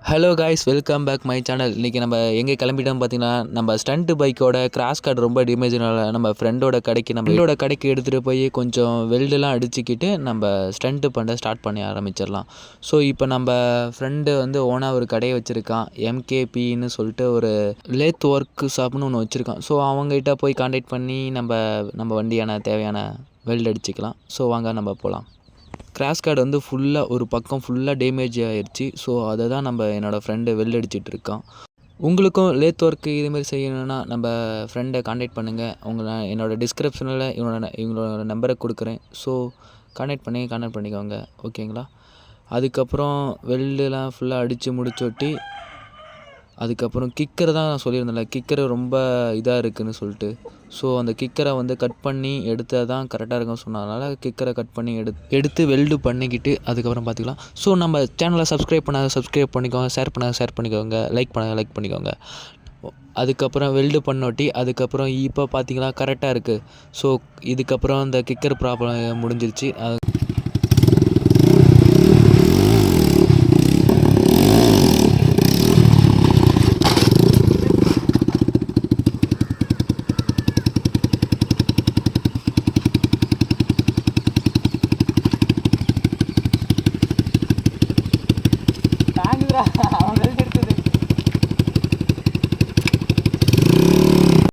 Hello guys, welcome back my channel. இன்றைக்கி நம்ம எங்கே கிளம்பிட்டோம் பார்த்தீங்கன்னா, நம்ம ஸ்டண்ட் பைக்கோட கிராஸ் கார்டு ரொம்ப டேமேஜ்னால நம்ம ஃப்ரெண்டோட கடைக்கு எடுத்துகிட்டு போய் கொஞ்சம் வெல்டுலாம் அடிச்சுக்கிட்டு நம்ம ஸ்டண்ட்டு பண்ண ஸ்டார்ட் பண்ணி ஆரம்பிச்சிடலாம். ஸோ இப்போ நம்ம ஃப்ரெண்டு வந்து ஓனாக ஒரு கடையை வச்சுருக்கான். எம்கேபின்னு சொல்லிட்டு ஒரு லேத் ஒர்க் ஷாப்னு ஒன்று வச்சுருக்கான். ஸோ அவங்ககிட்ட போய் கான்டாக்ட் பண்ணி நம்ம வண்டியான தேவையான வெல்டு அடிச்சுக்கலாம். ஸோ வாங்க நம்ம போகலாம். கிராஷ் கார்டு வந்து ஒரு பக்கம் ஃபுல்லாக டேமேஜ் ஆகிடுச்சு. ஸோ அதை தான் என்னோடய ஃப்ரெண்டு வெல்டு அடிச்சிட்டு இருக்கான். உங்களுக்கும் லேத் ஒர்க்கு இதுமாரி செய்யணுன்னா நம்ம ஃப்ரெண்டை கான்டாக்ட் பண்ணுங்கள். என்னோடய டிஸ்கிரிப்ஷனில் இவங்களோட நம்பரை கொடுக்குறேன். ஸோ கான்டாக்ட் பண்ணிக்கோங்க, ஓகேங்களா? அதுக்கப்புறம் வெல்டுலாம் ஃபுல்லாக அடித்து முடிச்சொட்டி அதுக்கப்புறம் கிக்கரை தான் நான் சொல்லியிருந்தேன்ல, கிக்கரு ரொம்ப இதாக இருக்குதுன்னு சொல்லிட்டு. ஸோ அந்த கிக்கரை வந்து கட் பண்ணி எடுத்தால் தான் கரெக்டாக இருக்குன்னு சொன்னதுனால கிக்கரை கட் பண்ணி எடுத்து வெல்டு பண்ணிக்கிட்டு அதுக்கப்புறம் பார்த்துக்கலாம். ஸோ நம்ம சேனலை சப்ஸ்கிரைப் பண்ணிக்கோங்க, ஷேர் பண்ணிக்கோங்க, லைக் பண்ணிக்கோங்க. அதுக்கப்புறம் வெல்டு பண்ணொட்டி அதுக்கப்புறம் இப்போ பார்த்தீங்கன்னா கரெக்டாக இருக்குது. ஸோ இதுக்கப்புறம் இந்த கிக்கர் ப்ராப்ளம் முடிஞ்சிருச்சு.